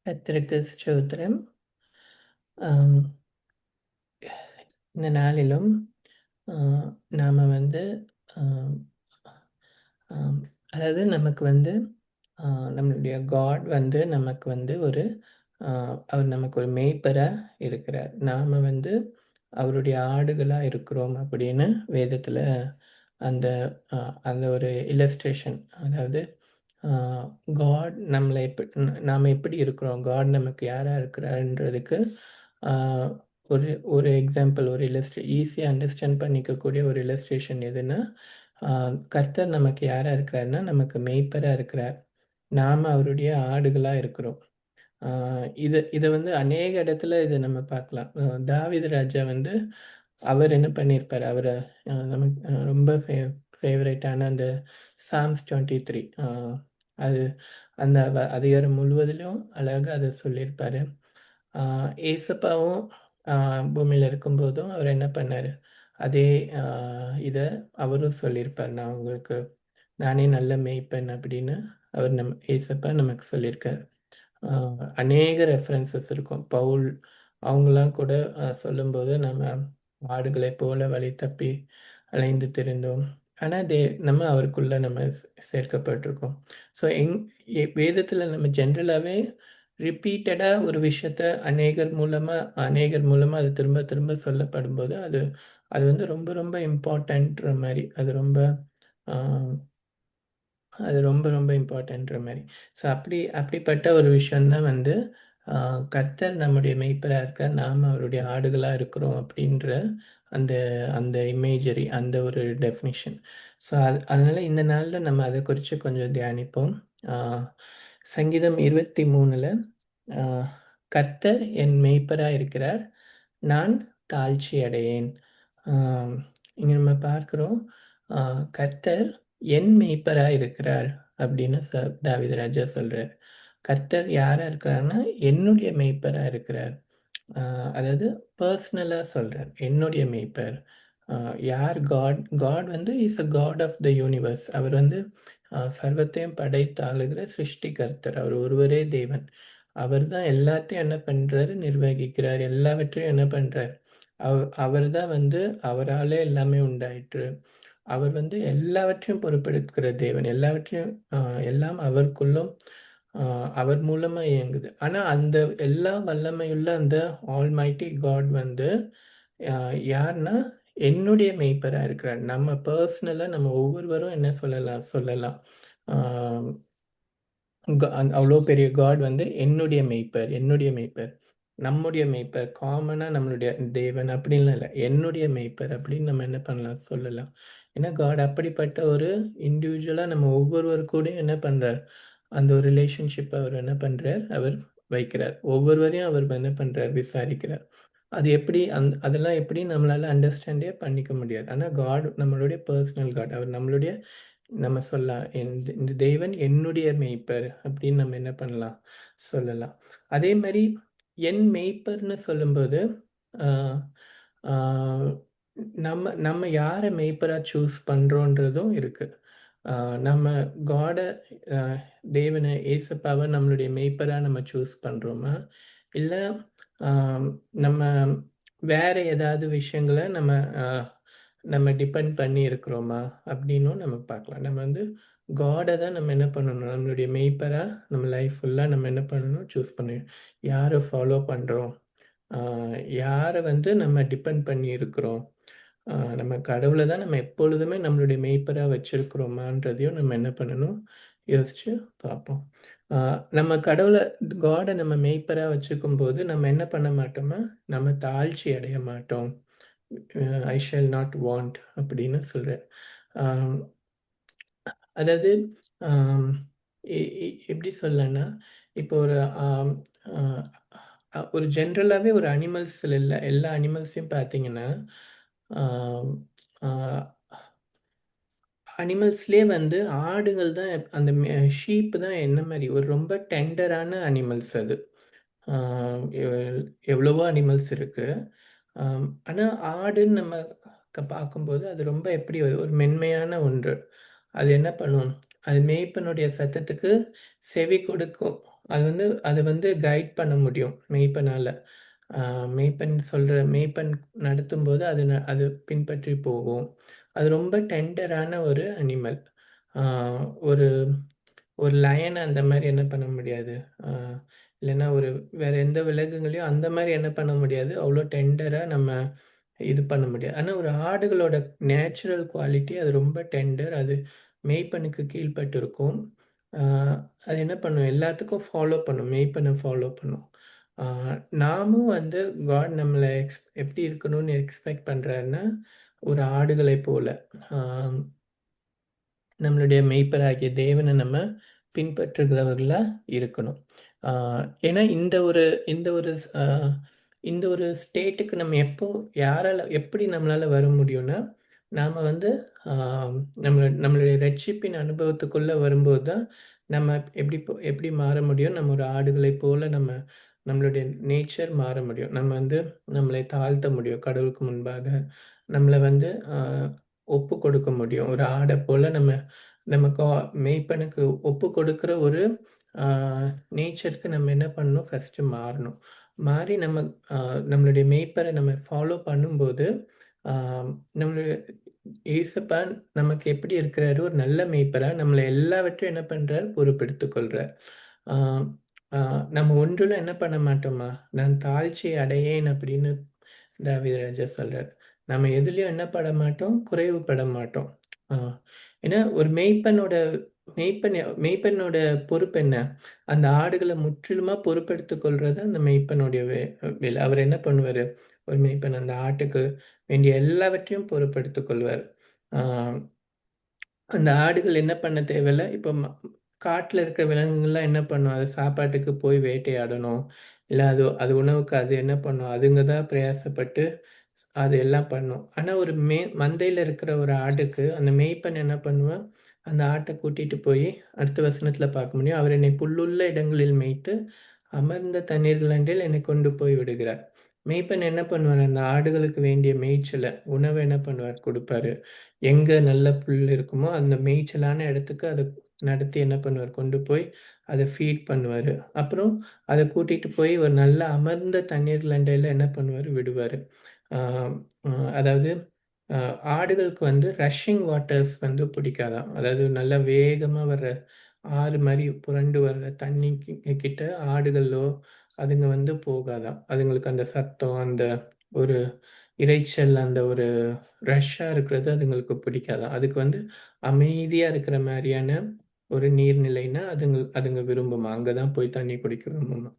கர்த்தருக்கு ஸ்தோத்திரம். ஆம், இந்த நாளிலும் ஆ, நாம வந்து ஆம், ஆம், அதாவது நமக்கு வந்து நம்மளுடைய காட் வந்து நமக்கு வந்து அவர் நமக்கு ஒரு மேய்ப்பரா இருக்கிறார். நாம வந்து அவருடைய ஆடுகளா இருக்கிறோம் அப்படின்னு வேதத்துல அந்த அ, அந்த ஒரு இல்லஸ்ட்ரேஷன், அதாவது காட் நம்மளை நாம எப்படி இருக்கிறோம், காட் நமக்கு யாரா இருக்கிறாருன்றதுக்கு ஆ, ஒரு ஒரு எக்ஸாம்பிள், ஒரு ஈஸியாக அண்டர்ஸ்டாண்ட் பண்ணிக்கக்கூடிய ஒரு இல்லஸ்ட்ரேஷன் எதுன்னா, ஆ, கர்த்தர் நமக்கு யாரா இருக்கிறாருன்னா நமக்கு மேய்ப்பரா இருக்கிறார். நாம அவருடைய ஆடுகளா இருக்கிறோம். ஆ, இதை வந்து அநேக இடத்துல இதை நம்ம பார்க்கலாம். தாவீது ராஜா வந்து அவர் என்ன பண்ணியிருப்பார், அவர் நமக்கு ரொம்ப ஃபேவரட்டான அந்த சாம்ஸ் 23, அது அந்த அதிகாரம் முழுவதிலும் அழகாக அதை சொல்லியிருப்பாரு. ஏசப்பாவும் பூமியில் இருக்கும்போதும் அவர் என்ன பண்ணார், அதே இதை அவரும் சொல்லியிருப்பார். நானே நல்ல மேய்ப்பன் அப்படின்னு அவர் ஏசப்பா நமக்கு சொல்லியிருக்கார். அநேக ரெஃபரன்சஸ் இருக்கும். பவுல் அவங்களாம் கூட சொல்லும்போது, நம்ம ஆடுகளைப் போல வழி தப்பி அலைந்து திரிந்தோம். ஆனா நம்ம அவருக்குள்ள நம்ம சேர்க்கப்பட்டிருக்கோம். ஸோ வேதத்துல நம்ம ஜென்ரலாவே ரிப்பீட்டடா ஒரு விஷயத்த அநேகர் மூலமா அது திரும்ப திரும்ப சொல்லப்படும்போது, அது அது வந்து ரொம்ப ரொம்ப இம்பார்ட்டன்ட்ற மாரி. ஆ அது ரொம்ப ரொம்ப இம்பார்ட்டன்ட்ற மாரி. ஸோ அப்படிப்பட்ட ஒரு விஷயம் தான் வந்து கர்த்தர் நம்முடைய மெய்ப்பரா இருக்கார். நாம அவருடைய ஆடுகளா இருக்கிறோம் அப்படின்ற அந்த அந்த இமேஜரி, அந்த ஒரு டெஃபினிஷன். ஸோ அதனால இந்த நாள்ல நம்ம அதை குறித்து கொஞ்சம் தியானிப்போம். ஆ, சங்கீதம் 23ல் ஆ, கர்த்தர் என் மெய்ப்பரா இருக்கிறார், நான் தாழ்ச்சி அடையேன். ஆம், இங்க நம்ம பார்க்கிறோம், ஆ, கர்த்தர் என் மெய்ப்பரா இருக்கிறார் அப்படின்னு தாவீது ராஜா சொல்றார். கர்த்தர் யாரா இருக்கிறார்னா என்னுடைய மெய்ப்பரா இருக்கிறார். அதாவது பர்சனலா சொல்றார், என்னுடைய மெய்ப்பர். யார் காட்? காட் வந்து is a God of the universe. அவர் வந்து சர்வத்தையும் படைத்து ஆளுகிற சிருஷ்டிகர்த்தர். அவர் ஒருவரே தேவன். அவர் தான் எல்லாத்தையும் என்ன பண்றாரு, நிர்வகிக்கிறார். எல்லாவற்றையும் என்ன பண்றார், அவர் தான் வந்து அவராலே எல்லாமே உண்டாயிற்று. அவர் வந்து எல்லாவற்றையும் பொறுப்பெடுக்கிற தேவன். எல்லாம் அவருக்குள்ளும் அவர் மூலமா இயங்குது. ஆனா அந்த எல்லா வல்லமையுள்ள அந்த ஆல்மைட்டி காட் வந்து யார்னா என்னுடைய மெய்ப்பரா இருக்கிறார். நம்ம பர்சனலா நம்ம ஒவ்வொருவரும் என்ன சொல்லலாம். ஆஹ் அவ்வளோ பெரிய காட் வந்து என்னுடைய மெய்ப்பர், நம்முடைய மெய்ப்பர், காமனா நம்மளுடைய தேவன் அப்படின்லாம் இல்லை, என்னுடைய மெய்ப்பர் அப்படின்னு நம்ம என்ன பண்ணலாம், சொல்லலாம். ஏன்னா காட் அப்படிப்பட்ட ஒரு இண்டிவிஜுவலா நம்ம ஒவ்வொருவர் கூடயும் என்ன பண்றார், அந்த ஒரு ரிலேஷன்ஷிப் அவர் என்ன பண்றார், அவர் வைக்கிறார். ஒவ்வொருவரையும் அவர் என்ன பண்றார், விசாரிக்கிறார். அது எப்படி அதெல்லாம் எப்படி நம்மளால அண்டர்ஸ்டாண்டே பண்ணிக்க முடியாது. ஆனா காட் நம்மளுடைய பர்சனல் காட். அவர் நம்மளுடைய நம்ம சொல்லலாம், இந்த தேவன் என்னுடைய மேய்ப்பர் அப்படின்னு நம்ம என்ன பண்ணலாம், சொல்லலாம். அதே மாதிரி என் மேய்ப்பர்னு சொல்லும்போது ஆஹ் ஆஹ் நம்ம நம்ம யாரை மேய்ப்பரா சூஸ் பண்றோன்றதும் இருக்கு. நம்ம காட தேவனை ஏசப்பாவை நம்மளுடைய மேய்ப்பரா நம்ம சூஸ் பண்றோமா, இல்லை நம்ம வேற ஏதாவது விஷயங்களை நம்ம டிபெண்ட் பண்ணி இருக்கிறோமா அப்படின்னும் நம்ம பார்க்கலாம். நம்ம வந்து காடை தான் நம்ம என்ன பண்ணணும், நம்மளுடைய மெய்ப்பரா நம்ம லைஃப் ஃபுல்லாக நம்ம என்ன பண்ணணும், சூஸ் பண்ணணும். யாரை ஃபாலோ பண்ணுறோம், யாரை வந்து நம்ம டிபெண்ட் பண்ணி இருக்கிறோம், நம்ம கடவுளை தான் நம்ம எப்பொழுதுமே நம்மளுடைய மெய்ப்பராக வச்சிருக்கிறோமான்றதையும் நம்ம என்ன பண்ணணும், யோசிச்சு பார்ப்போம். நம்ம கடவுளை, காடை நம்ம மெய்ப்பராக வச்சுக்கும் போது நம்ம என்ன பண்ண மாட்டோமா, நம்ம தாழ்ச்சி அடைய மாட்டோம். ஐ ஷால் நாட் வாண்ட் அப்படின்னு சொல்கிறேன். அதாவது ஆம், எப்படி சொல்லனா, இப்போ ஒரு ஜென்ரலாகவே ஒரு அனிமல்ஸில் எல்லா அனிமல்ஸையும் பார்த்தீங்கன்னா, அனிமல்ஸ்லேயே வந்து ஆடுகள் தான், அந்த ஷீப் தான் என்ன மாதிரி ஒரு ரொம்ப டெண்டரான அனிமல்ஸ் அது. எவ்வளவோ அனிமல்ஸ் இருக்கு. ஆனால் ஆடுன்னு நம்ம பார்க்கும்போது அது ரொம்ப எப்படி ஒரு மென்மையான ஒன்று. அது என்ன பண்ணும், அது மேய்ப்பனுடைய சத்தத்துக்கு செவி கொடுக்கும். அது வந்து கைட் பண்ண முடியும் மெய்ப்பனால. ஆ மெய்ப்பன் நடத்தும்போது அது பின்பற்றி போகும். அது ரொம்ப டெண்டரான ஒரு அனிமல். ஆ ஒரு ஒரு லயன் அந்த மாரி என்ன பண்ண முடியாது. ஆ இல்லன்னா வேற எந்த விலங்குகளையும் அந்த மாரி என்ன பண்ண முடியாது. அவ்ளோ டெண்டரா நம்ம இது பண்ண முடியாது. ஆனா ஒரு ஆடுகளோட நேச்சுரல் குவாலிட்டி அது ரொம்ப டெண்டர். அது மேய்ப்பனுக்கு கீழ்ப்பட்டு இருக்கும். ஆ அது என்ன பண்ணும், எல்லாத்துக்கும் ஃபாலோ பண்ணும். மேய்ப்பன ஃபாலோ பண்ணும். ஆ நாமும் வந்து காட் நம்மள எப்படி இருக்கணும்னு எக்ஸ்பெக்ட் பண்றாருன்னா, ஒரு ஆடுகளைப் போல. ஆ நம்மளுடைய மெய்ப்பராகிய தேவனை நம்ம பின்பற்றுகிறவர்களா இருக்கணும். ஆ ஏன்னா இந்த ஒரு ஆ இந்த ஒரு ஸ்டேட்டுக்கு நம்ம எப்படி நம்மளால வர முடியும்னா, நாம வந்து ஆ நம்மளுடைய ரட்சிப்பின் அனுபவத்துக்குள்ள வரும்போது தான், நம்ம எப்படி மாற முடியும்? நம்ம ஒரு ஆடுகளைப் போல நம்மளுடைய நேச்சர் மாற முடியும். நம்ம வந்து நம்மளை தாழ்த்த முடியும் கடவுளுக்கு முன்பாக. நம்மள வந்து ஒப்புக் கொடுக்க முடியும். ஒரு ஆடை போல நம்ம நம்ம கா மேய்ப்பனுக்கு ஒப்புக் கொடுக்கிற ஒரு ஆ நேச்சருக்கு நம்ம என்ன பண்ணணும்? ஃபர்ஸ்ட்டு மாறணும். மாறி நம்மளுடைய மேய்ப்பரை நம்ம ஃபாலோ பண்ணும்போது, ஆ நம்மளுடைய ஏசப்பா நமக்கு எப்படி இருக்கிறாரு? ஒரு நல்ல மேய்ப்பரா நம்மள எல்லாவற்றையும் என்ன பண்றார்? பொறுப்பெடுத்துக் கொள்றார். ஆ ஆ நம்ம ஒன்றிலும் என்ன பண்ண மாட்டோமா? "நான் தாழ்ச்சி அடையேன்" அப்படின்னு தாவீது ராஜா சொல்றார். நம்ம எதுலயும் என்ன பட மாட்டோம்? குறைவுபட மாட்டோம். ஆ ஏன்னா ஒரு மேய்ப்பனோட பொறுப்பு என்ன? அந்த ஆடுகள முற்றிலுமா பொறுப்பெடுத்துக் கொள்றது அந்த மேய்ப்பனுடைய வேலை. அவர் என்ன பண்ணுவாரு? ஒரு மேய்ப்பன் அந்த ஆட்டுக்கு வேண்டிய எல்லாவற்றையும் பொறுப்பெடுத்துக் கொள்வார். ஆ அந்த ஆடுகள் என்ன பண்ண தேவையில்ல. இப்போ காட்டுல இருக்கிற விலங்குகள்லாம் என்ன பண்ணும்? அது சாப்பாட்டுக்கு போய் வேட்டையாடணும். இல்ல அது அது உணவுக்கு அது என்ன பண்ணும்? அதுங்க தான் பிரயாசப்பட்டு அது எல்லாம் பண்ணும். ஆனா ஒரு மந்தையில இருக்கிற ஒரு ஆட்டுக்கு அந்த மேய்ப்பன் என்ன பண்ணுவான்? அந்த ஆட்ட கூட்டிட்டு போயி அடுத்த வசனத்துல பார்க்க முடியும். அவர் என்னை புல்லுள்ள இடங்களில் மேய்த்து, அமர்ந்த தண்ணீர்கள் என்னை கொண்டு போய் விடுகிறார். மேய்ப்பன் என்ன பண்ணுவாரு? அந்த ஆடுகளுக்கு வேண்டிய மேய்ச்சல, உணவ என்ன பண்ணுவார்? குடுப்பாரு. எங்க நல்ல புல் இருக்குமோ, அந்த மேய்ச்சலான இடத்துக்கு அத நடத்தி என்ன பண்ணுவார்? கொண்டு போய் அத ஃபீட் பண்ணுவாரு. அப்புறம் அத கூட்டிட்டு போய் ஒரு நல்ல அமர்ந்த தண்ணீர்கள் அண்டையில என்ன பண்ணுவாரு? விடுவாரு. ஆ அ அதாவது அ ஆடுகளுக்கு வந்து ரஷ்ஷிங் வாட்டர்ஸ் வந்து பிடிக்காதாம். அதாவது நல்லா வேகமா வர்ற ஆறு மாரி புரண்டு வர்ற தண்ணி கிட்ட ஆடுகளோ, அதுங்க வந்து போகாதாம். அதுங்களுக்கு அந்த சத்தம், அந்த ஒரு இரைச்சல், அந்த ஒரு ரஷ்ஷா இருக்கிறது அதுங்களுக்கு பிடிக்காதாம். அதுக்கு வந்து அமைதியா இருக்கிற மாரியான ஒரு நீர்நிலைன்னா அதுங்க விரும்புமாம். அங்க தான் போய் தண்ணி குடிக்க விரும்புமாம்.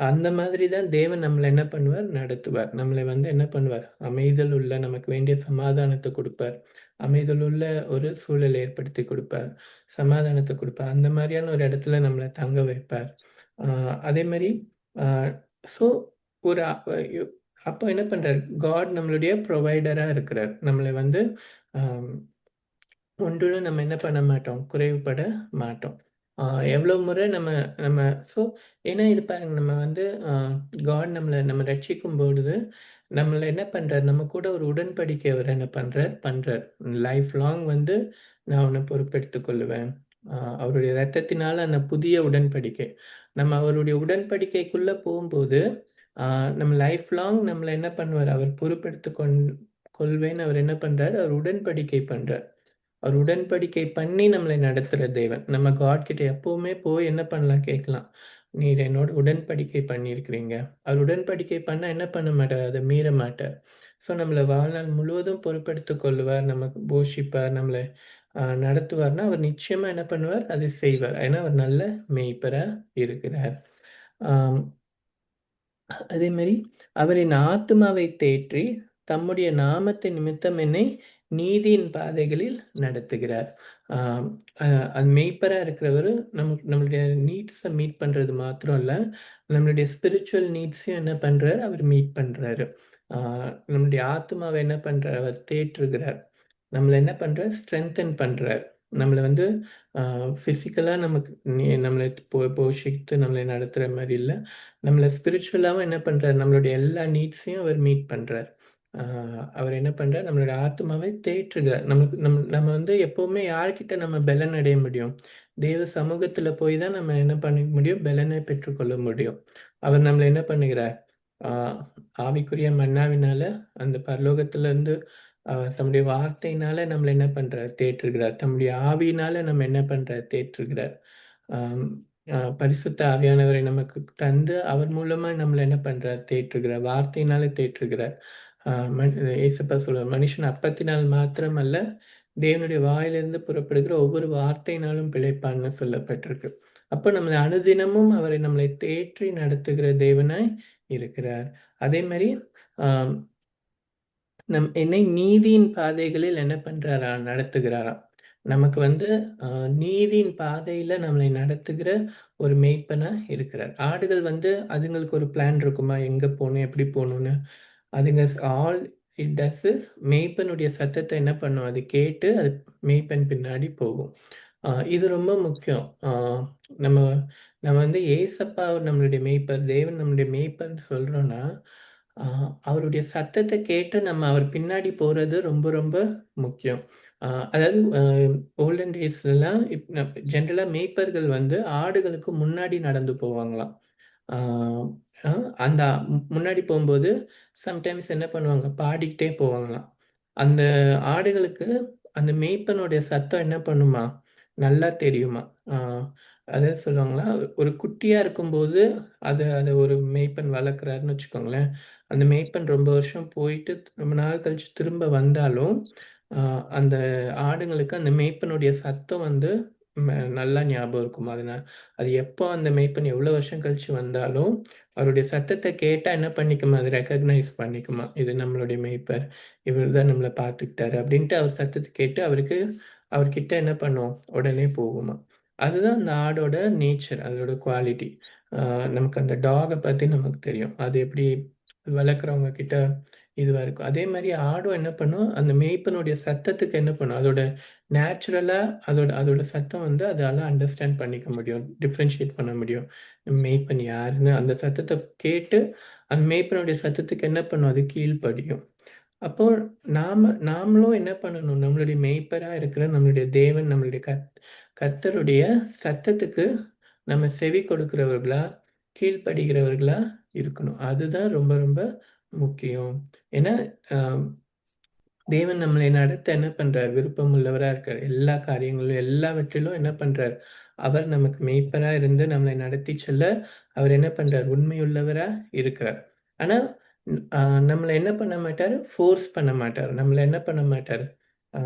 அந்த மாதிரி தான் தேவன் நம்மள என்ன பண்ணுவார்? நடத்துவார். நம்மள வந்து என்ன பண்ணுவார்? அமைதல் உள்ள நமக்கு வேண்டிய சமாதானத்த குடுப்பார். அமைதல் உள்ள ஒரு சூழலை ஏற்படுத்தி குடுப்பார். சமாதானத்த குடுப்பார். அந்த மாரியான ஒரு இடத்துல நம்மள தங்க வைப்பார். ஆ அதே மாரி ஆ ஸோ ஒரு அ யு அப்போ என்ன பண்றாரு? காட் நம்மளுடைய புரொவைடரா இருக்கிறார். நம்மள வந்து அ ஒன்றிலும் நம்ம என்ன பண்ண மாட்டோம்? குறைவுபட மாட்டோம். ஆ எவ்வளோ முறை நம்ம நம்ம ஸோ ஏன்னா இது பாருங்க நம்ம வந்து காட் நம்ம ரட்சிக்கும் பொழுது, நம்மள என்ன பண்றார்? நம்ம கூட ஒரு உடன்படிக்கை அவர் என்ன பண்றார். லைஃப் லாங் வந்து நான் உன்ன பொறுப்பெடுத்துக் கொள்ளுவேன். அவருடைய இரத்தத்தினால அந்த புதிய உடன்படிக்கை. நம்ம அவருடைய உடன்படிக்கைக்குள்ள போம்போது, ஆ நம்ம லைஃப் லாங் நம்மள என்ன பண்ணுவார்? அவர் பொறுப்பெடுத்துக் கொள்வேன்னு அவர் என்ன பண்றாரு? அவர் உடன்படிக்கை பண்றார். அவர் உடன்படிக்கை பண்ணி நம்மளை நடத்துற தேவன். நம்ம காட் கிட்ட எப்பவுமே போய் என்ன பண்ணலாம் கேட்கலாம். நீர் என்னோட உடன்படிக்கை பண்ணியிருக்கிறீங்க. அவர் உடன்படிக்கை பண்ணா என்ன பண்ண மாட்டார்? அத மீற மாட்டார். ஸோ நம்மள வாழ்நாள் முழுவதும் பொறுப்பெடுத்துக் கொள்ளுவார். நமக்கு போஷிப்பார். நம்மள நடத்துவார்ன்னா, அவர் நிச்சயமா என்ன பண்ணுவார்? அதை செய்வார். ஏன்னா அவர் நல்ல மேய்ப்பரா இருக்கிறார். ஆம். அதே மாரி, அவர் என் ஆத்துமாவை தேற்றி, தம்முடைய நாமத்தின் நிமித்தம் என்னை நீதியின் பாதைகளில் நடத்துகிறார். ஆம், அ அது மேய்ப்பரா இருக்கிறவரு நம்மளுடைய நீட்ஸ மீட் பண்றது மாத்திரம் இல்ல, நம்மளுடைய ஸ்பிரிச்சுவல் நீட்ஸையும் என்ன பண்றாரு? அவர் மீட் பண்றாரு. ஆ நம்முடைய ஆத்துமாவ என்ன பண்றார்? அவர் தேற்றுகிறார். நம்மள என்ன பண்றார்? ஸ்ட்ரெங்தன் பண்றார். நம்மள வந்து அ பிசிக்கலா நமக்கு நம்மள போஷித்து நம்மள நடத்துற மாரி இல்ல. நம்மள ஸ்பிரிச்சுவலாவும் என்ன பண்றார்? நம்மளுடைய எல்லா நீட்ஸையும் அவர் மீட் பண்றார். ஆ அவர் என்ன பண்றார்? நம்மளுடைய ஆத்துமாவை தேற்றுகிறார். நமக்கு நம்ம வந்து எப்பவுமே யார்கிட்ட நம்ம பெலன் அடைய முடியும்? தேவ சமூகத்துல போய் தான் நம்ம என்ன பண்ணிக்க முடியும்? பெலனை பெற்றுக்கொள்ள முடியும். அவர் நம்மள என்ன பண்ணுகிறார்? ஆஹ் ஆவிக்குரிய மன்னாவினால அந்த பரலோகத்திலிருந்து தம்முடைய வார்த்தையினால நம்மள என்ன பண்றார்? தேற்றுகிறார். தம்முடைய ஆவியினால நம்ம என்ன பண்றார்? தேற்றுகிறார். ஆம், பரிசுத்த ஆவியானவரை நமக்கு தந்து அவர் மூலமா நம்மள என்ன பண்றார்? தேற்றுகிறார். வார்த்தையினால தேற்றுகிறார். ஏசப்பா சொல்லுவார், மனுஷன் அப்பத்தினால் மாத்திரமல்ல, தேவனுடைய வாயிலிருந்து புறப்படுகிற ஒவ்வொரு வார்த்தையினாலும் பிழைப்பான்னு சொல்லப்பட்டிருக்கு. அப்போ நம்மளை அனுதினமும் அவரை நம்மளை தேற்றி நடத்துகிற தேவனாய் இருக்கிறார். அதே மாதிரி ஆஹ் என்னை நீதியின் பாதைகளில் என்ன பண்றாராம்? நடத்துகிறாராம். நமக்கு வந்து நீதியின் பாதையில நம்மளை நடத்துகிற ஒரு மேய்ப்பனா இருக்கிறார். ஆடுகள் வந்து அதுங்களுக்கு ஒரு பிளான் இருக்குமா? எங்க போகணும், எப்படி போகணும்னு? அதுங்க ஆல் இட் டஸ் இஸ் மேய்ப்பனுடைய சத்தத்தை என்ன பண்ணும்? அது கேட்டு அது மேய்ப்பன் பின்னாடி போகும். இது ரொம்ப முக்கியம். நம்ம நம்ம வந்து ஏசப்பா நம்மளுடைய மேய்ப்பர், தேவன் நம்மளுடைய மேய்ப்பர்ன்னு சொல்றோம்னா, அவருடைய சத்தத்தை கேட்டு நம்ம அவர் பின்னாடி போறது ரொம்ப ரொம்ப முக்கியம். அதாவது ஓல்டன் டேஸ்லலாம் ஜென்ரலா மேய்ப்பர்கள் வந்து ஆடுகளுக்கு முன்னாடி நடந்து போவாங்களாம். ஆ, அ அந்த முன்னாடி போம்போது சம்டைம்ஸ் என்ன பண்ணுவாங்க, பாடிக்கிட்டே போவாங்களாம். அந்த ஆடுகளுக்கு அந்த மேய்ப்பனுடைய சத்தம் என்ன பண்ணுமா, நல்லா தெரியுமா. ஆ அதாவது சொல்லுவாங்களா, ஒரு குட்டியா இருக்கும்போது அத அத ஒரு மேய்ப்பன் வளர்க்குறாருன்னு வச்சுக்கோங்களேன். அந்த மேய்ப்பன் ரொம்ப வருஷம் போயிட்டு ரொம்ப நாள் கழிச்சு திரும்ப வந்தாலும், அ அந்த ஆடுங்களுக்கு அந்த மேய்ப்பனுடைய சத்தம் வந்து நல்லா ஞாபகம் இருக்குமா. அது எப்போ அந்த மேய்ப்பன் எவ்வளோ வருஷம் கழிச்சு வந்தாலும், அவருடைய சத்தத்த கேட்டா என்ன பண்ணிக்குமா, அது ரெகக்னைஸ் பண்ணிக்குமா. இது நம்மளுடைய மேய்ப்பர். இவர் தான் நம்மள பார்த்துக்கிட்டாரு அப்படின்ட்டு அவர் சத்தத்த கேட்டு அவர்கிட்ட என்ன பண்ணும்? உடனே போகுமா. அதுதான் அந்த ஆடோட நேச்சர், அதோட குவாலிட்டி. நமக்கு அந்த டாக பத்தி நமக்கு தெரியும். அது எப்படி வளர்க்குறவங்க கிட்ட இதுவா இருக்கும். அதே மாரி ஆடும் என்ன பண்ணும்? அந்த மேய்ப்பனுடைய சத்தத்துக்கு என்ன பண்ணும்? அதோட நேச்சுரலா அதோட அதோட சத்தம் வந்து அதால அண்டர்ஸ்டாண்ட் பண்ணிக்க முடியும். டிஃபரன்ஷியேட் பண்ண முடியும். மேய்ப்பன் யாருன்னு அந்த சத்தத்த கேட்டு, அந்த மேய்ப்பனுடைய சத்தத்துக்கு என்ன பண்ணும்? அது கீழ்ப்படியும். அப்போ நாமளும் என்ன பண்ணணும்? நம்மளுடைய மேய்ப்பரா இருக்கிற நம்மளுடைய தேவன், நம்மளுடைய கர்த்தருடைய சத்தத்துக்கு நம்ம செவி கொடுக்கிறவர்களா, கீழ்ப்படிகிறவர்களா இருக்கணும். அதுதான் ரொம்ப ரொம்ப முக்கியம். ஏன்னா, அ தேவன் நம்மளை நடத்த என்ன பண்றார்? விருப்பம் உள்ளவரா இருக்கார். எல்லா காரியங்களிலும், எல்லாவற்றிலும் என்ன பண்றார்? அவர் நமக்கு மேய்ப்பரா இருந்து நம்மளை நடத்தி செல்ல, அவர் என்ன பண்றார்? உண்மையுள்ளவரா இருக்கிறார். ஆனா, நம்மள என்ன பண்ண மாட்டாரு? ஃபோர்ஸ் பண்ண மாட்டாரு. நம்மள என்ன பண்ண மாட்டாரு? ஆ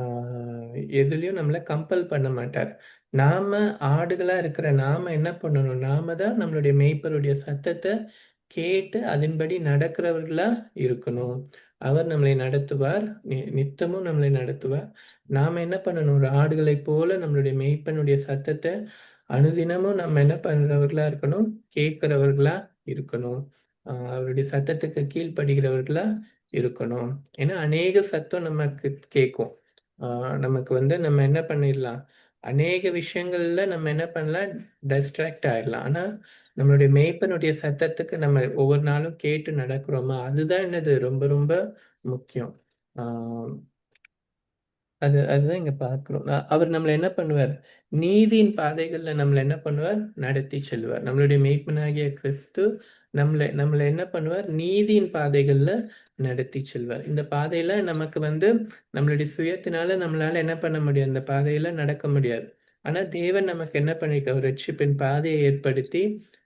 எதுலயும் நம்மள கம்பல் பண்ண மாட்டார். நாம ஆடுகளா இருக்கிற நாம என்ன பண்ணணும்? நாம தான் நம்மளுடைய மேய்ப்பருடைய சத்தத்த கேட்டு அதன்படி நடக்கிறவர்களா இருக்கணும். அவர் நம்மளை நடத்துவார். நித்தமும் நம்மளை நடத்துவார். நாம என்ன பண்ணணும்? ஒரு ஆடுகளைப் போல நம்மளுடைய மேய்ப்பனுடைய சத்தத்த அனுதினமும் நம்ம என்ன பண்றவர்களா இருக்கணும்? கேட்கிறவர்களா இருக்கணும். அவருடைய சத்தத்துக்கு கீழ்ப்படுகிறவர்களா இருக்கணும். ஏன்னா அநேக சத்தம் நமக்கு கேட்கும். ஆ நமக்கு வந்து நம்ம என்ன பண்ணிடலாம்? அநேக விஷயங்கள்ல நம்ம என்ன பண்ணலாம்? டிஸ்ட்ராக்ட் ஆயிடலாம். ஆனா நம்மளுடைய மேய்ப்பனுடைய சத்தத்துக்கு நம்ம ஒவ்வொரு நாளும் கேட்டு நடக்கிறோமா? அதுதான் என்னது? ரொம்ப ரொம்ப முக்கியம். ஆ அதுதான் இங்க பார்க்கிறோம். அவர் நம்மள என்ன பண்ணுவார்? நீதியின் பாதைகள்ல நம்மள என்ன பண்ணுவார்? நடத்தி செல்வார். நம்மளுடைய மேய்ப்பனாகிய கிறிஸ்து நம்மள என்ன பண்ணுவார்? நீதியின் பாதைகள்ல நடத்தி செல்வார். இந்த பாதையில நமக்கு வந்து நம்மளுடைய சுயத்தினால நம்மளால என்ன பண்ண முடியாது? இந்த பாதையில நடக்க முடியாது. ஆனா தேவன் நமக்கு என்ன பண்ணியிருக்கார்? ஒரு ரட்சிப்பின் பாதையை ஏற்படுத்தி,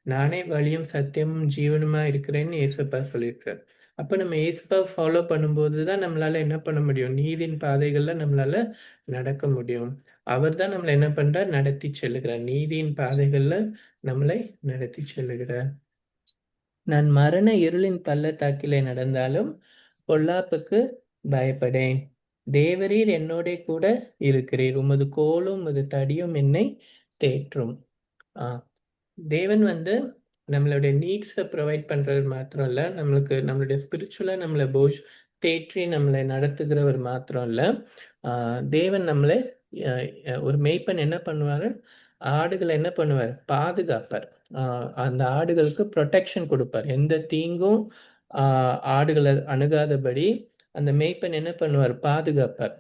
நானே வழியும், சத்தியமும், ஜீவனுமா இருக்கிறேன்னு இயேசப்பா சொல்லியிருக்கார். அப்ப நம்ம இயேசுப்பாவ ஃபாலோ பண்ணும்போது தான் நம்மளால என்ன பண்ண முடியும்? நீதியின் பாதைகள்ல நம்மளால நடக்க முடியும். அவர் தான் நம்மள என்ன பண்றார்? நடத்தி செல்லுகிறார். நீதியின் பாதைகள்ல நம்மளை நடத்தி செல்லுகிறார். நான் மரண இருளின் பள்ளத்தாக்கிலே நடந்தாலும் பொல்லாப்புக்கு பயப்படேன். தேவரீர் என்னோடே கூட இருக்கிறீர். உமது கோலும் உமது தடியும் என்னை தேற்றும். ஆ தேவன் வந்து நம்மளுடைய நீட்ஸை ப்ரொவைட் பண்றது மாத்திரம் இல்ல, நம்மளுடைய ஸ்பிரிச்சுவலா நம்மளை தேற்றி நம்மளை நடத்துகிறவர் மாத்திரம் இல்ல. தேவன் நம்மளை ஒரு மேய்ப்பன் என்ன பண்ணுவாரு? ஆடுகளை என்ன பண்ணுவார்? பாதுகாப்பார். அந்த ஆடுகளுக்கு ப்ரொடெக்ஷன் கொடுப்பார். எந்த தீங்கும் ஆடுகளை அணுகாதபடி அந்த மேய்ப்பன் என்ன பண்ணுவார்? பாதுகாப்பார்.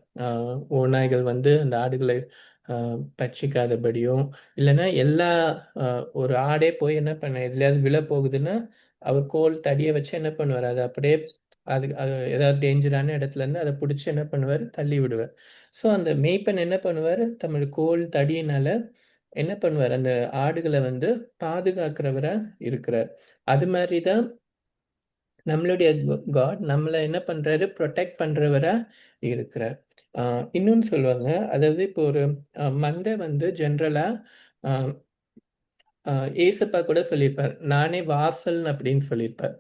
ஓநாய்கள் வந்து அந்த ஆடுகளை பட்சிக்காதபடியும், இல்லைன்னா எல்லா ஒரு ஆடே போய் என்ன பண்ண எதுலையாவது விழ போகுதுன்னா, அவர் கோல் தடியை வச்சு என்ன பண்ணுவார், அதை அப்படியே அது ஏதாவது டேஞ்சரான இடத்துல இருந்து அதை பிடிச்சி என்ன பண்ணுவார், தள்ளி விடுவார். ஸோ அந்த மேய்ப்பன் என்ன பண்ணுவார், தம்மோட கோல் தடியினால என்ன பண்ணுவார், அந்த ஆடுகளை வந்து பாதுகாக்கிறவரா இருக்கிறார். அது மாதிரி தான் நம்மளுடைய காட் நம்மளை என்ன பண்றாரு, ப்ரொடெக்ட் பண்றவரா இருக்கிறார். இன்னொன்னு சொல்லுவாங்க, அதாவது இப்போ ஒரு மந்தை வந்து ஜென்ரலா ஏசப்பா கூட சொல்லியிருப்பார், நானே வாசல் அப்படின்னு சொல்லியிருப்பார்.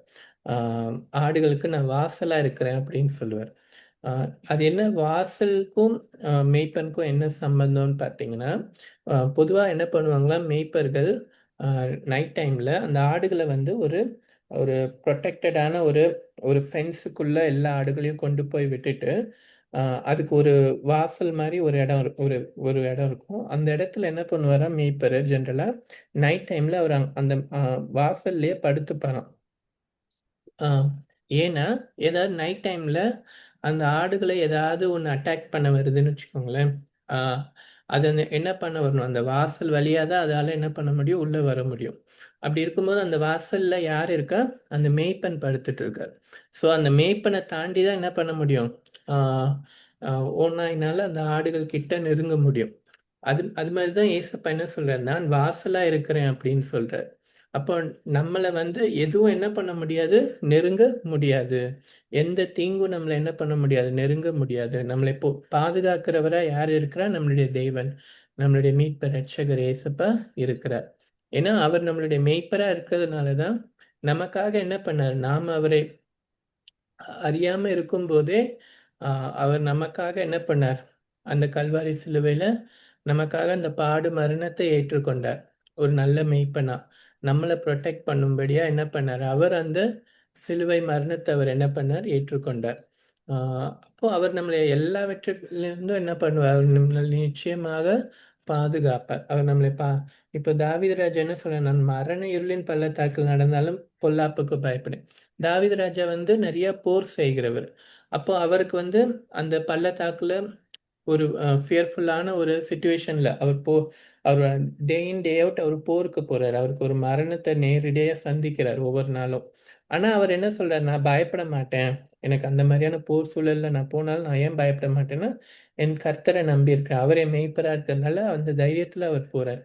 ஆடுகளுக்கு நான் வாசலா இருக்கிறேன் அப்படின்னு சொல்லுவார். அது என்ன வாசலுக்கும் மேய்ப்பனுக்கும் என்ன சம்பந்தம்னு பார்த்தீங்கன்னா, பொதுவா என்ன பண்ணுவாங்களா மேய்ப்பர்கள் நைட் டைம்ல அந்த ஆடுகளை வந்து ஒரு ஒரு ப்ரொடெக்டடான ஒரு ஒரு ஃபென்ஸுக்குள்ள எல்லா ஆடுகளையும் கொண்டு போய் விட்டுட்டு, அ அதுக்கு ஒரு வாசல் மாரி ஒரு இடம் ஒரு ஒரு இடம் இருக்கும். அந்த இடத்துல என்ன பண்ணுவாராம் மேய்ப்பரு ஜென்ரலா, நைட் டைம்ல அவரு அந்த வாசல்லயே படுத்துப்பாராம். ஆ. ஏன்னா, ஏதாவது நைட் டைம்ல அந்த ஆடுகள ஏதாவது ஒண்ணு அட்டாக் பண்ண வருதுன்னு வச்சுக்கோங்களேன். ஆ அது என்ன பண்ண வரணும், அந்த வாசல் வழியா தான் அதால என்ன பண்ண முடியும், உள்ள வர முடியும். அப்படி இருக்கும்போது அந்த வாசல்ல யார் இருக்கா? அந்த மேய்ப்பன் படுத்துட்டு இருக்கார். ஸோ அந்த மேய்ப்பன தாண்டி தான் என்ன பண்ண முடியும், ஆ அ ஓநாய்னால அந்த ஆடுகள் கிட்ட நெருங்க முடியும். அது அது மாரி தான் ஏசப்பா என்ன சொல்றாரு, "நான் வாசலா இருக்கிறேன்" அப்படின்னு சொல்றார். அப்போ நம்மள வந்து எதுவும் என்ன பண்ண முடியாது, நெருங்க முடியாது. எந்த தீங்கும் நம்மள என்ன பண்ண முடியாது, நெருங்க முடியாது. நம்மளை பாதுகாக்கிறவரா யார் இருக்கிறா? நம்மளுடைய தேவன். நம்மளுடைய மீட்பர், இரட்சகர் இயேசப்பா இருக்கிறார். ஏன்னா, அவர் நம்மளுடைய மேய்ப்பரா இருக்கிறதுனால தான், நமக்காக என்ன பண்ணாரு, நாம அவரை அறியாம இருக்கும்போதே, அ அவர் நமக்காக என்ன பண்ணார்? அந்த கல்வாரி சிலுவையில நமக்காக அந்த பாடு மரணத்தை ஏற்றுக்கொண்டார். ஒரு நல்ல மேய்ப்பனா. நம்மள புரொடெக்ட் பண்ணும்படியா என்ன பண்ணாரு? அவர் அந்த சிலுவை மரணத்த அவர் என்ன பண்ணார்? ஏற்றுக்கொண்டார். ஆ அப்போ அவர் நம்மள எல்லாவற்றிலிருந்தும் என்ன பண்ணுவார்? நம்மள நிச்சயமாக பாதுகாப்பார். அவர் நம்மளை இப்ப தாவீது ராஜா என்ன சொல்றார்? "நான் மரண இருளின் பள்ளத்தாக்கில் நடந்தாலும் பொல்லாப்புக்கு பயப்படேன்." தாவீது ராஜா வந்து நெறைய போர் செய்கிறவர். அப்போ அவருக்கு வந்து அந்த பள்ளத்தாக்குல ஒரு ஃபியர்ஃபுல்லான ஒரு சிச்சுவேஷன்ல அவர் டே இன், டே அவுட் அவர் போருக்கு போறாரு. அவருக்கு ஒரு மரணத்த நேரடியா சந்திக்கிறார் ஒவ்வொரு நாளும். ஆனா, அவர் என்ன சொல்றாரு, "நான் பயப்பட மாட்டேன். எனக்கு அந்த மாரியான போர் சூழல்ல நான் போனாலும் நான் ஏன் பயப்பட மாட்டேன்னா, என் கர்த்தரை நம்பியிருக்கிறேன். அவர் என் மேய்ப்பரா இருக்கிறதுனால" அந்த தைரியத்துல அவர் போறார்.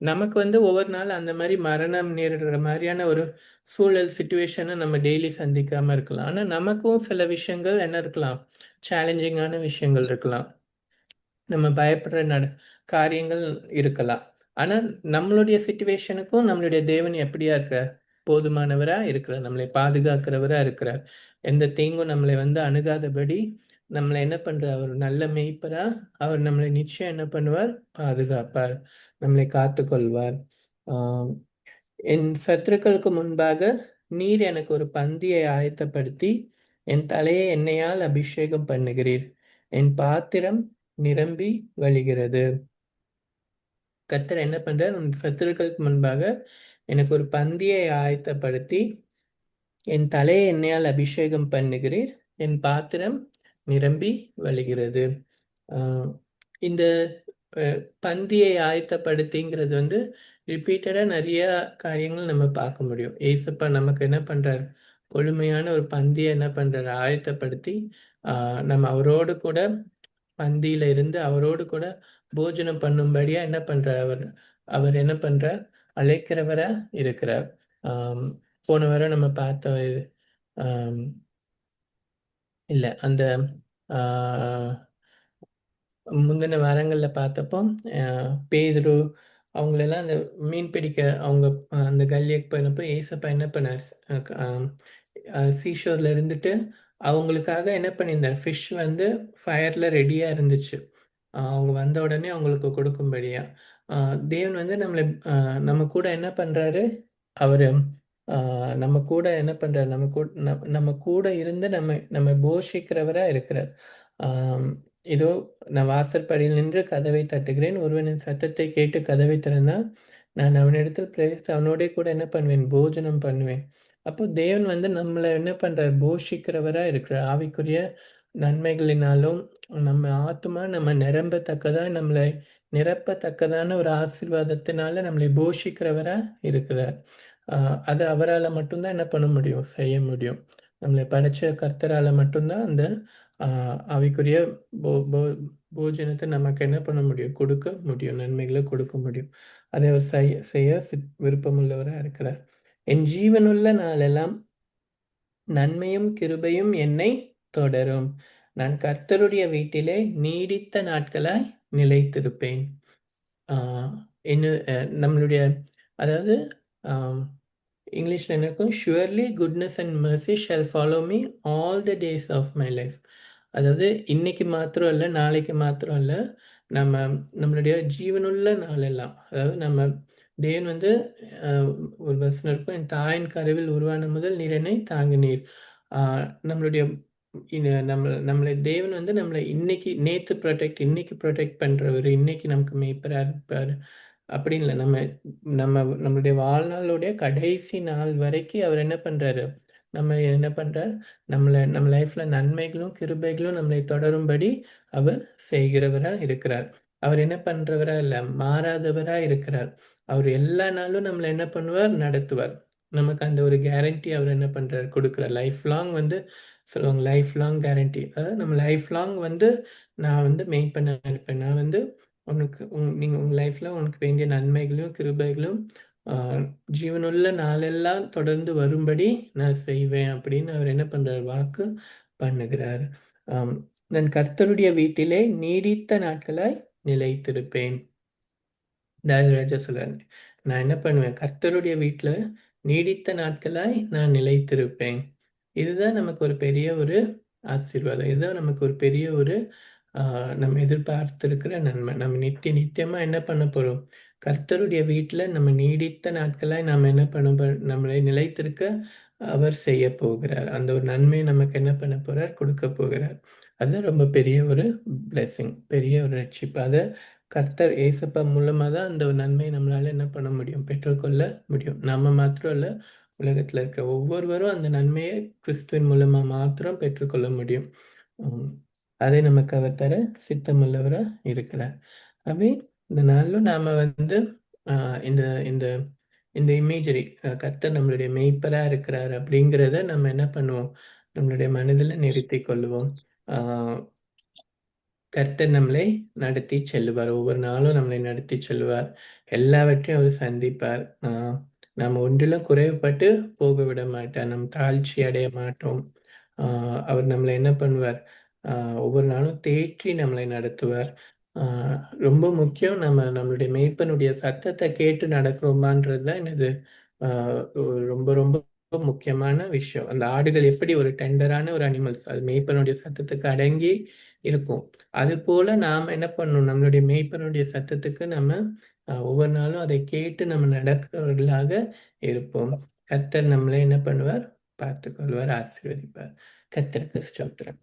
நமக்கு வந்து ஒவ்வொரு நாள் அந்த மாரி மரணம் நேரிடுற மாரியான ஒரு சூழல், சிச்சுவேஷன நம்ம டெய்லி சந்திக்காம இருக்கலாம். ஆனா, நமக்கும் சில விஷயங்கள் என்ன இருக்கலாம், சேலஞ்சிங்கான விஷயங்கள் இருக்கலாம். நம்ம பயப்படுற காரியங்கள் இருக்கலாம். ஆனா, நம்மளுடைய சிச்சுவேஷனுக்கும் நம்மளுடைய தேவன் எப்படியா இருக்கிறார்? போதுமானவரா இருக்கிறார். நம்மளை பாதுகாக்கிறவரா இருக்கிறார். எந்த தீங்கும் நம்மளை வந்து அணுகாதபடி, நம்மள என்ன பண்றார்? அவர் நல்ல மேய்ப்பரா, அவர் நம்மளை நிச்சயம் என்ன பண்ணுவார்? பாதுகாப்பார். நம்மளை காத்துக்கொள்வார். ஆ என் சத்துருக்களுக்கு முன்பாக நீர் எனக்கு ஒரு பந்தியை ஆயத்தப்படுத்தி, என் தலையை எண்ணெயால் அபிஷேகம் பண்ணுகிறீர். என் பாத்திரம் நிரம்பி வழிகிறது. கர்த்தர் என்ன பண்றார்? உன் சத்துருக்களுக்கு முன்பாக எனக்கு ஒரு பந்தியை ஆயத்தப்படுத்தி, என் தலையை எண்ணெயால் அபிஷேகம் பண்ணுகிறீர். என் பாத்திரம் நிரம்பி வழிகிறது. ஆ இந்த அ பந்தியை ஆயத்தப்படுத்திங்கிறது வந்து ரிப்பீட்டடா நெறைய காரியங்கள் நம்ம பார்க்க முடியும். ஏசப்பா நமக்கு என்ன பண்றாரு? கொழுமையான ஒரு பந்திய என்ன பண்றாரு? ஆயத்தப்படுத்தி, ஆ நம்ம அவரோடு கூட பந்தியில இருந்து அவரோடு கூட போஜனம் பண்ணும்படியா என்ன பண்றார் அவர்? அவர் என்ன பண்றார்? அழைக்கிறவரா இருக்கிறார். ஆம், போன வாரம் நம்ம பார்த்த இது ஆம், இல்ல அந்த ஆ முந்தின வாரங்கள்ல பார்த்தப்போ, அ பேதுரு அவங்களெல்லாம் அந்த மீன் பிடிக்க அவங்க அந்த கல்லைக்கு போனப்போ ஏசப்பா என்ன பண்ணாரு? சீஷோர்ல இருந்துட்டு அவங்களுக்காக என்ன பண்ணியிருந்தார்? ஃபிஷ் வந்து ஃபயர்ல ரெடியா இருந்துச்சு. அவங்க வந்த உடனே அவங்களுக்கு கொடுக்கும்படியா. அ தேவன் வந்து நம்ம கூட என்ன பண்றாரு? அவரு அ நம்ம கூட என்ன பண்றாரு? நம்ம கூட இருந்து நம்ம போஷிக்கிறவரா இருக்கிறார். ஆம் இதோ நான் வாசற்படியில் நின்று கதவை தட்டுகிறேன். ஒருவன் என் சத்தத்தை கேட்டு கதவை திறந்தால், நான் அவனிடத்தில் பிரவேசித்து அவனோடே கூட என்ன பண்ணுவேன்? போஜனம் பண்ணுவேன். அப்போ தேவன் வந்து நம்மள என்ன பண்றார்? போஷிக்கிறவரா இருக்கிறார். ஆவிக்குரிய நன்மைகளினாலும் நம்ம ஆத்துமா நம்ம நிரம்பத்தக்கதா நம்மளை நிரப்பத்தக்கதான ஒரு ஆசீர்வாதத்தினால நம்மளை போஷிக்கிறவரா இருக்கிறார். அது அவரால மட்டும்தான் என்ன பண்ண முடியும்? செய்ய முடியும். நம்மளை படைச்ச கர்த்தரால மட்டும்தான் அந்த ஆவிக்குரிய போ போ போஜனத்தை நமக்கு என்ன பண்ண முடியும்? கொடுக்க முடியும். நன்மைகளை கொடுக்க முடியும். அதை அவர் செய்ய விருப்பமுள்ளவரா இருக்கிறார். என் ஜீவனுள்ள நாளெல்லாம் நன்மையும் கிருபையும் என்னை தொடரும். நான் கர்த்தருடைய வீட்டிலே நீடித்த நாட்களாய் நிலைத்திருப்பேன். ஆஹ் இன்னும் நம்மளுடைய அதாவது ஆம், இங்கிலீஷ்ல என்ன இருக்கும்? Surely goodness and mercy shall follow me all the days of my life. அதாவது இன்னைக்கு மாத்திரம் இல்லை, நாளைக்கு மாத்திரம் இல்லை, நம்ம நம்மளுடைய ஜீவனுள்ள நாளெல்லாம், அதாவது நம்ம தேவன் வந்து ஆஹ், ஒரு வசனம் இருக்கும், என் தாயின் கருவில் உருவான முதல் நீர் என்னை தாங்கினீர். நம்மளுடைய நம்மளை தேவன் வந்து நம்மளை இன்னைக்கு நேத்து ப்ரொடெக்ட் இன்னைக்கு ப்ரொடெக்ட் பண்றவர், இன்னைக்கு நமக்கு மேய்ப்பரா இருப்பார் அப்படின்னு இல்லை. நம்ம நம்ம நம்மளுடைய வாழ்நாளுடைய கடைசி நாள் வரைக்கும் அவர் என்ன பண்றாரு? நம்ம என்ன பண்றார்? நம்ம லைஃப்ல நன்மைகளும் கிருபைகளும் நம்மளை தொடரும்படி அவர் செய்கிறவரா இருக்கிறார். அவர் என்ன பண்றவரா இல்ல, மாறாதவரா இருக்கிறார். அவர் எல்லா நாளும் நம்மளை என்ன பண்ணுவார்? நடத்துவார். நமக்கு அந்த ஒரு கேரண்டி அவர் என்ன பண்றார்? கொடுக்குறார். லைஃப் லாங் வந்து சொல்லுவாங்க, லைஃப் லாங் கேரண்டி. அதாவது நம்ம லைஃப் லாங் வந்து நான் வந்து மெயின் பண்ண இருப்பேன். நான் வந்து உனக்கு நீங்க உங்க லைஃப்ல உனக்கு வேண்டிய நன்மைகளும் கிருபைகளும் ஆஹ், ஜீவனுள்ள நாளெல்லாம் தொடர்ந்து வரும்படி நான் செய்வேன் அப்படின்னு அவர் என்ன பண்றார்? வாக்கு பண்ணுகிறார். ஆம், நான் கர்த்தருடைய வீட்டிலே நீடித்த நாட்களாய் நிலைத்திருப்பேன். ராஜா சொல்றாரு, நான் என்ன பண்ணுவேன்? கர்த்தருடைய வீட்டில் நீடித்த நாட்களாய் நான் நிலைத்திருப்பேன். இதுதான் நமக்கு ஒரு பெரிய ஒரு ஆசீர்வாதம். இதுதான் நமக்கு ஒரு பெரிய ஒரு நம்ம எதிர்பார்த்திருக்கிற நன்மை. நம்ம நித்தியமா என்ன பண்ண போறோம்? கர்த்தருடைய வீட்டில் நம்ம நீடித்த நாட்களாய் நாம் என்ன நம்மளை நிலைத்திருக்க அவர் செய்ய போகிறார். அந்த ஒரு நன்மையை நமக்கு என்ன பண்ண போறார்? கொடுக்க போகிறார். அது ரொம்ப பெரிய ஒரு பிளெஸிங், பெரிய ஒரு ரட்சிப்பு. அதை கர்த்தர் ஏசப்பா மூலமா தான் அந்த ஒரு நன்மையை நம்மளால என்ன பண்ண முடியும்? பெற்றுக்கொள்ள முடியும். நம்ம மாத்திரம் இல்ல, உலகத்துல இருக்கிற ஒவ்வொருவரும் அந்த நன்மையை கிறிஸ்துவின் மூலமா மாத்திரம் பெற்றுக்கொள்ள முடியும். உம் அதை நமக்கு அவர் தர சித்தமுள்ளவரா இருக்கிறார். அவை இந்த நாளிலும் நாம வந்து இந்த இந்த இந்த இமேஜரி, கர்த்தர் நம்மளுடைய மெய்ப்பரா இருக்கிறார் அப்படிங்கிறத நம்ம என்ன பண்ணுவோம்? நம்மளுடைய மனதில் நிறுத்தி கொள்ளுவோம். ஆஹ் கர்த்தர் நம்மளை நடத்தி செல்லுவார். ஒவ்வொரு நாளும் நம்மளை நடத்தி செல்லுவார். எல்லாவற்றையும் அவர் சந்திப்பார். நாம் ஒன்றிலும் குறைவுபட்டு போக விட மாட்டார். நம் தாழ்ச்சி அடைய மாட்டோம். அவர் நம்மளை என்ன பண்ணுவார்? ஒவ்வொரு நாளும் தேற்றி நம்மளை நடத்துவார். ஆஹ் ரொம்ப முக்கியம், நம்மளுடைய மேய்ப்பனுடைய சத்தத்தை கேட்டு நடக்கிறோமான்றது தான் என்னது ரொம்ப ரொம்ப முக்கியமான விஷயம். அந்த ஆடுகள் எப்படி ஒரு டெண்டரான ஒரு அனிமல்ஸ், அது மேய்ப்பனுடைய சத்தத்துக்கு அடங்கி இருக்கும். அது போல நாம் என்ன பண்ணணும்? நம்மளுடைய மேய்ப்பனுடைய சத்தத்துக்கு நம்ம ஒவ்வொரு நாளும் அதை கேட்டு நம்ம நடக்கிறவர்களாக இருப்போம். கர்த்தர் நம்மளை என்ன பண்ணுவார்? பார்த்துக் கொள்வார், ஆசீர்வதிப்பார். கர்த்தருக்கு ஸ்தோத்திரம்.